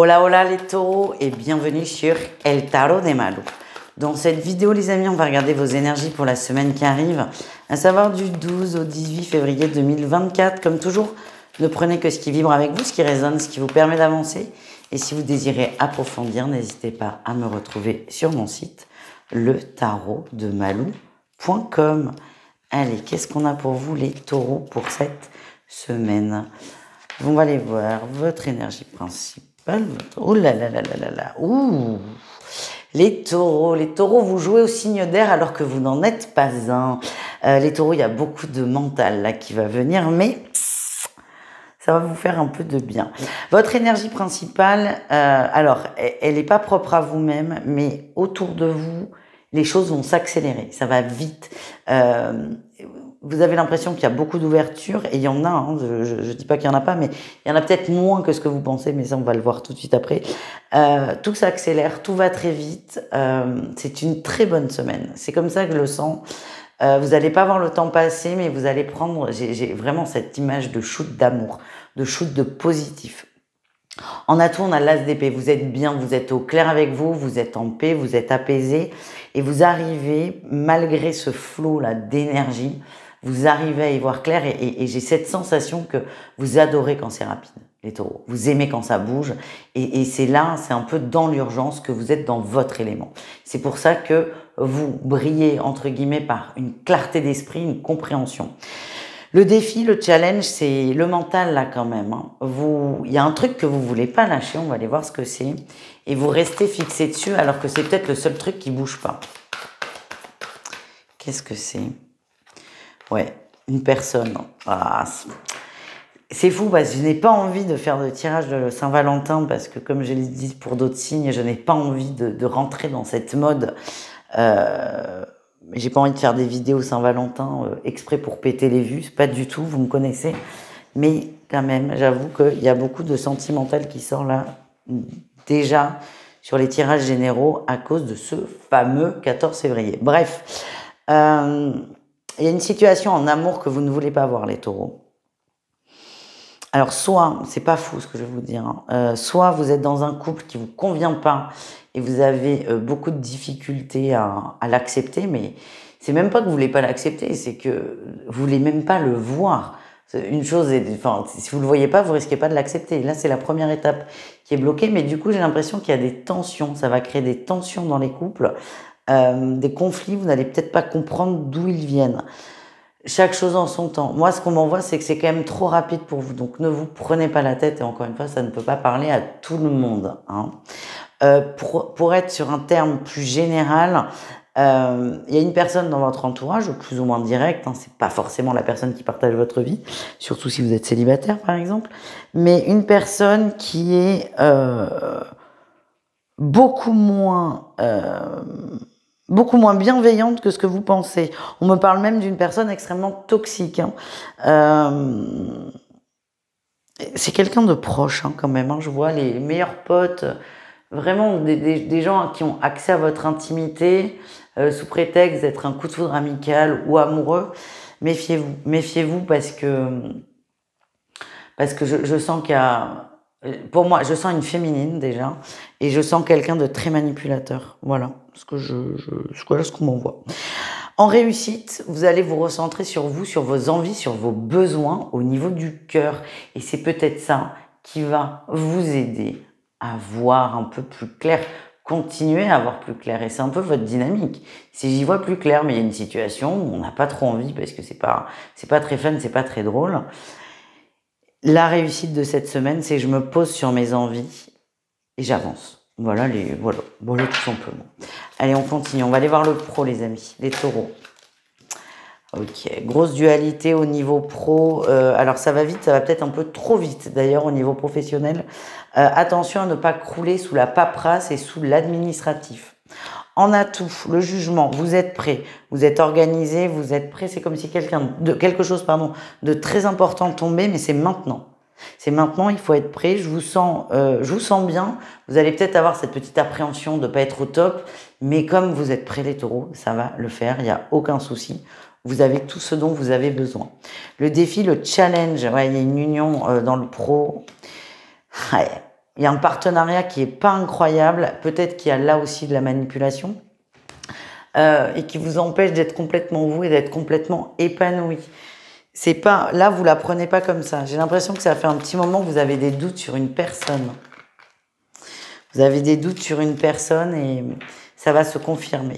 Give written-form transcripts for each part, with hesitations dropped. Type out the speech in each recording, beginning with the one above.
Hola hola les taureaux et bienvenue sur El Tarot de Malu. Dans cette vidéo les amis, on va regarder vos énergies pour la semaine qui arrive, à savoir du 12 au 18 février 2024. Comme toujours, ne prenez que ce qui vibre avec vous, ce qui résonne, ce qui vous permet d'avancer. Et si vous désirez approfondir, n'hésitez pas à me retrouver sur mon site, letarotdemalou.com. Allez, qu'est-ce qu'on a pour vous les taureaux pour cette semaine? On va aller voir votre énergie principale. Oh là là là là là là. Ouh. Les taureaux, vous jouez au signe d'air alors que vous n'en êtes pas un. Les taureaux, il y a beaucoup de mental là qui va venir, mais ça va vous faire un peu de bien. Votre énergie principale, alors, elle n'est pas propre à vous-même, mais autour de vous, les choses vont s'accélérer. Ça va vite. Vous avez l'impression qu'il y a beaucoup d'ouverture, et il y en a, hein, je dis pas qu'il y en a pas, mais il y en a peut-être moins que ce que vous pensez, mais ça on va le voir tout de suite après. Tout s'accélère, tout va très vite, c'est une très bonne semaine, c'est comme ça que je le sens. Vous n'allez pas voir le temps passer, mais vous allez prendre, j'ai vraiment cette image de shoot d'amour, de shoot de positif. En atout, on a l'as d'épée, vous êtes bien, vous êtes au clair avec vous, vous êtes en paix, vous êtes apaisé, et vous arrivez, malgré ce flot là d'énergie, vous arrivez à y voir clair, et j'ai cette sensation que vous adorez quand c'est rapide, les taureaux. Vous aimez quand ça bouge, et c'est là, c'est un peu dans l'urgence que vous êtes dans votre élément. C'est pour ça que vous brillez, entre guillemets, par une clarté d'esprit, une compréhension. Le défi, le challenge, c'est le mental là quand même. Hein. Il y a un truc que vous voulez pas lâcher, on va aller voir ce que c'est, et vous restez fixé dessus alors que c'est peut-être le seul truc qui bouge pas. Qu'est-ce que c'est? Ouais, une personne. Ah, c'est fou parce que je n'ai pas envie de faire de tirage de Saint-Valentin parce que comme je l'ai dit pour d'autres signes, je n'ai pas envie de rentrer dans cette mode. J'ai pas envie de faire des vidéos Saint-Valentin exprès pour péter les vues, pas du tout, vous me connaissez. Mais quand même, j'avoue qu'il y a beaucoup de sentimental qui sort là, déjà sur les tirages généraux à cause de ce fameux 14 février. Bref, il y a une situation en amour que vous ne voulez pas voir, les taureaux. Alors, soit, c'est pas fou ce que je vais vous dire, hein, soit vous êtes dans un couple qui vous convient pas et vous avez beaucoup de difficultés à l'accepter, mais c'est même pas que vous voulez pas l'accepter, c'est que vous voulez même pas le voir. Une chose est, enfin, si vous le voyez pas, vous risquez pas de l'accepter. Là, c'est la première étape qui est bloquée, mais du coup, j'ai l'impression qu'il y a des tensions. Ça va créer des tensions dans les couples, des conflits. Vous n'allez peut-être pas comprendre d'où ils viennent. Chaque chose en son temps. Moi, ce qu'on m'envoie, c'est que c'est quand même trop rapide pour vous. Donc, ne vous prenez pas la tête. Et encore une fois, ça ne peut pas parler à tout le monde. Hein. Pour être sur un terme plus général, il y a une personne dans votre entourage, plus ou moins direct, hein, c'est pas forcément la personne qui partage votre vie, surtout si vous êtes célibataire par exemple, mais une personne qui est beaucoup moins bienveillante que ce que vous pensez. On me parle même d'une personne extrêmement toxique. Hein. C'est quelqu'un de proche hein, quand même. Hein. Je vois les meilleurs potes, vraiment des gens qui ont accès à votre intimité sous prétexte d'être un coup de foudre amical ou amoureux. Méfiez-vous parce que je sens qu'il y a... Pour moi, je sens une féminine déjà, et je sens quelqu'un de très manipulateur. Voilà ce qu'on m'envoie. En réussite, vous allez vous recentrer sur vous, sur vos envies, sur vos besoins au niveau du cœur. Et c'est peut-être ça qui va vous aider à voir un peu plus clair, continuer à voir plus clair. Et c'est un peu votre dynamique. Si j'y vois plus clair, mais il y a une situation où on n'a pas trop envie parce que c'est pas très fun, c'est pas très drôle. La réussite de cette semaine, c'est que je me pose sur mes envies et j'avance. Voilà tout simplement. Allez, on continue. On va aller voir le pro, les amis, les taureaux. Ok, grosse dualité au niveau pro. Alors ça va vite, ça va peut-être un peu trop vite d'ailleurs au niveau professionnel. Attention à ne pas crouler sous la paperasse et sous l'administratif. En atout, le jugement, vous êtes prêt, vous êtes organisé, vous êtes prêt. C'est comme si quelque chose de très important tombait, mais c'est maintenant. C'est maintenant, il faut être prêt. Je vous sens bien. Vous allez peut-être avoir cette petite appréhension de pas être au top, mais comme vous êtes prêts, les taureaux, ça va le faire. Il n'y a aucun souci. Vous avez tout ce dont vous avez besoin. Le défi, le challenge, ouais, il y a une union dans le pro. Ouais. Il y a un partenariat qui est pas incroyable. Peut-être qu'il y a là aussi de la manipulation. Et qui vous empêche d'être complètement vous et d'être complètement épanoui. C'est pas, là, vous la prenez pas comme ça. J'ai l'impression que ça fait un petit moment que vous avez des doutes sur une personne. Vous avez des doutes sur une personne et ça va se confirmer.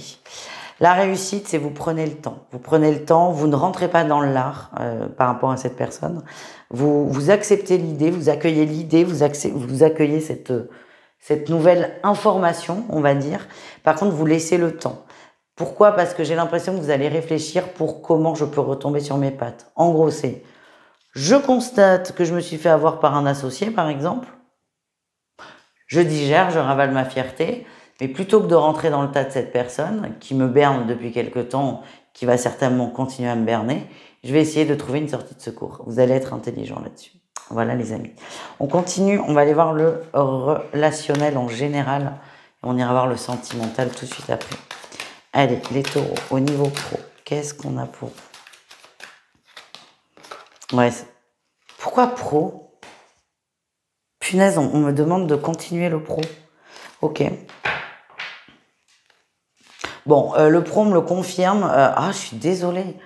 La réussite, c'est vous prenez le temps. Vous prenez le temps, vous ne rentrez pas dans l'art par rapport à cette personne. Vous acceptez l'idée, vous accueillez l'idée, vous accueillez cette nouvelle information, on va dire. Par contre, vous laissez le temps. Pourquoi? Parce que j'ai l'impression que vous allez réfléchir pour comment je peux retomber sur mes pattes. En gros, c'est je constate que je me suis fait avoir par un associé, par exemple. Je digère, je ravale ma fierté. Mais plutôt que de rentrer dans le tas de cette personne qui me berne depuis quelque temps, qui va certainement continuer à me berner, je vais essayer de trouver une sortie de secours. Vous allez être intelligent là-dessus. Voilà les amis. On continue, on va aller voir le relationnel en général. On ira voir le sentimental tout de suite après. Allez, les taureaux, au niveau pro, qu'est-ce qu'on a pour vous? Ouais, pourquoi pro? Punaise, on me demande de continuer le pro. Ok. Bon, le pro me le confirme. Je suis désolée.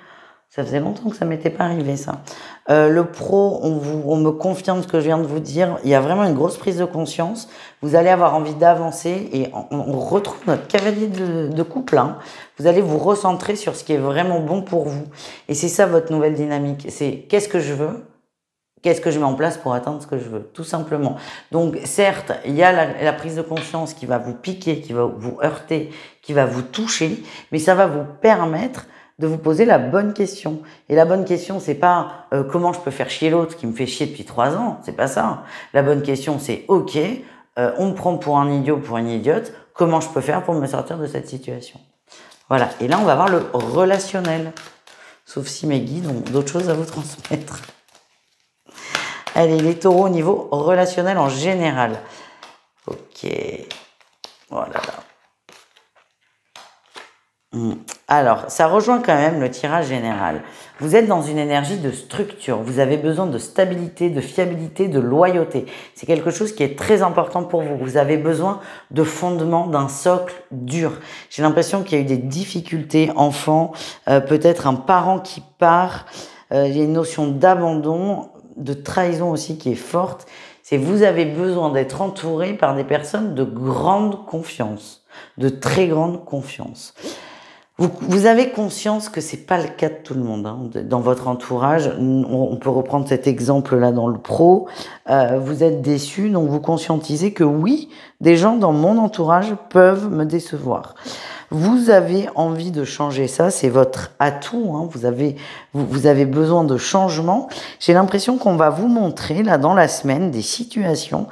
Ça faisait longtemps que ça m'était pas arrivé, ça. Le pro, on me confirme ce que je viens de vous dire. Il y a vraiment une grosse prise de conscience. Vous allez avoir envie d'avancer et on retrouve notre cavalier de couple. Hein. Vous allez vous recentrer sur ce qui est vraiment bon pour vous. Et c'est ça votre nouvelle dynamique. C'est qu'est-ce que je veux? Qu'est-ce que je mets en place pour atteindre ce que je veux? Tout simplement. Donc, certes, il y a la prise de conscience qui va vous piquer, qui va vous heurter, qui va vous toucher, mais ça va vous permettre de vous poser la bonne question. Et la bonne question, c'est pas comment je peux faire chier l'autre qui me fait chier depuis 3 ans. C'est pas ça. La bonne question, c'est ok, on me prend pour un idiot, pour une idiote. Comment je peux faire pour me sortir de cette situation? Voilà. Et là, on va voir le relationnel. Sauf si mes guides ont d'autres choses à vous transmettre. Allez, les taureaux au niveau relationnel en général. Ok. Voilà. Alors, ça rejoint quand même le tirage général. Vous êtes dans une énergie de structure. Vous avez besoin de stabilité, de fiabilité, de loyauté. C'est quelque chose qui est très important pour vous. Vous avez besoin de fondement, d'un socle dur. J'ai l'impression qu'il y a eu des difficultés enfants, peut-être un parent qui part. Il y a une notion d'abandon, de trahison aussi qui est forte. C'est vous avez besoin d'être entouré par des personnes de grande confiance, de très grande confiance. Vous avez conscience que c'est pas le cas de tout le monde hein. Dans votre entourage. On peut reprendre cet exemple-là dans le pro. Vous êtes déçu, donc vous conscientisez que oui, des gens dans mon entourage peuvent me décevoir. Vous avez envie de changer ça, c'est votre atout. Hein. Vous avez besoin de changement. J'ai l'impression qu'on va vous montrer là dans la semaine des situations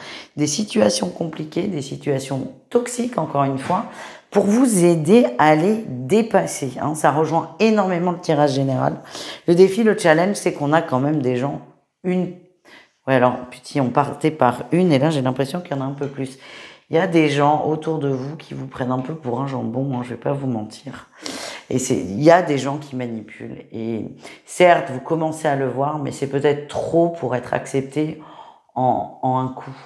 compliquées, des situations toxiques encore une fois, pour vous aider à les dépasser. Hein. Ça rejoint énormément le tirage général. Le défi, le challenge, c'est qu'on a quand même des gens, ouais, alors, petit, on partait par une, et là, j'ai l'impression qu'il y en a un peu plus. Il y a des gens autour de vous qui vous prennent un peu pour un jambon, hein, je vais pas vous mentir. Et il y a des gens qui manipulent. Et certes, vous commencez à le voir, mais c'est peut-être trop pour être accepté en un coup.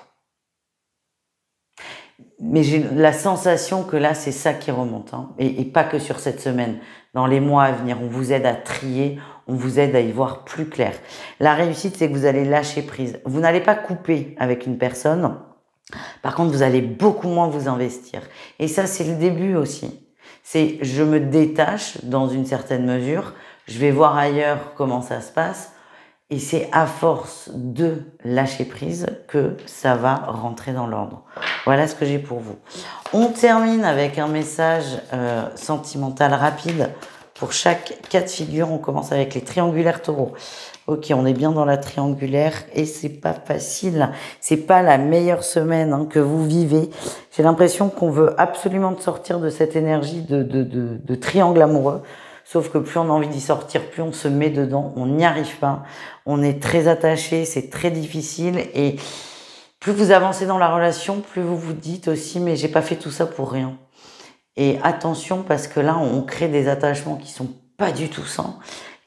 Mais j'ai la sensation que là, c'est ça qui remonte. Hein. Et pas que sur cette semaine. Dans les mois à venir, on vous aide à trier, on vous aide à y voir plus clair. La réussite, c'est que vous allez lâcher prise. Vous n'allez pas couper avec une personne. Par contre, vous allez beaucoup moins vous investir. Et ça, c'est le début aussi. C'est je me détache dans une certaine mesure. Je vais voir ailleurs comment ça se passe. Et c'est à force de lâcher prise que ça va rentrer dans l'ordre. Voilà ce que j'ai pour vous. On termine avec un message sentimental rapide pour chaque cas de figure. On commence avec les triangulaires taureaux. Ok, on est bien dans la triangulaire et c'est pas facile. C'est pas la meilleure semaine hein, que vous vivez. J'ai l'impression qu'on veut absolument sortir de cette énergie de triangle amoureux. Sauf que plus on a envie d'y sortir, plus on se met dedans, on n'y arrive pas. On est très attaché, c'est très difficile. Et plus vous avancez dans la relation, plus vous vous dites aussi, mais j'ai pas fait tout ça pour rien. Et attention, parce que là, on crée des attachements qui sont pas du tout sains.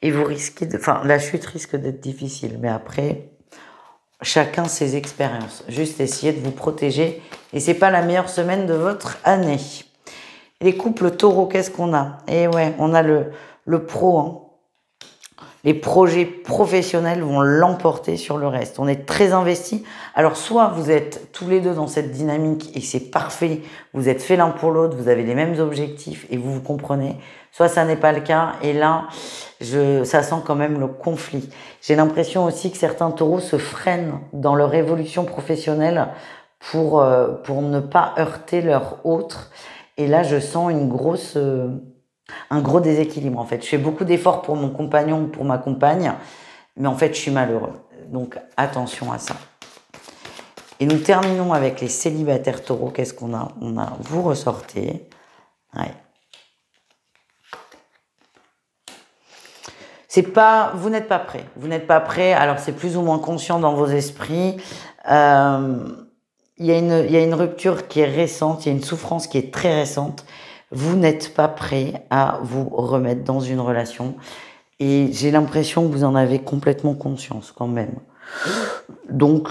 Et vous risquez la chute risque d'être difficile. Mais après, chacun ses expériences. Juste essayer de vous protéger. Et c'est pas la meilleure semaine de votre année. Les couples taureaux, qu'est-ce qu'on a? Et ouais, on a le pro, hein. Les projets professionnels vont l'emporter sur le reste. On est très investi. Alors, soit vous êtes tous les deux dans cette dynamique et c'est parfait, vous êtes fait l'un pour l'autre, vous avez les mêmes objectifs et vous vous comprenez. Soit ça n'est pas le cas et là, ça sent quand même le conflit. J'ai l'impression aussi que certains taureaux se freinent dans leur évolution professionnelle pour ne pas heurter leur autre. Et là, je sens un gros déséquilibre en fait. Je fais beaucoup d'efforts pour mon compagnon ou pour ma compagne, mais en fait je suis malheureux. Donc attention à ça. Et nous terminons avec les célibataires taureaux. Qu'est-ce qu'on a? On a, vous ressortez. Ouais. Vous n'êtes pas prêt. Vous n'êtes pas prêt. Alors c'est plus ou moins conscient dans vos esprits. Il y a une rupture qui est récente. Il y a une souffrance qui est très récente. Vous n'êtes pas prêt à vous remettre dans une relation. Et j'ai l'impression que vous en avez complètement conscience quand même. Donc,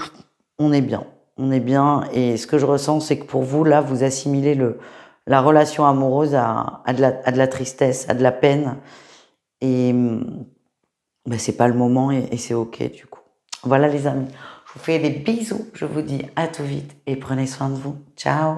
on est bien. On est bien. Et ce que je ressens, c'est que pour vous, là, vous assimilez la relation amoureuse à de la tristesse, à de la peine. Et ben, c'est pas le moment et c'est OK du coup. Voilà les amis. Je vous fais des bisous. Je vous dis à tout vite et prenez soin de vous. Ciao.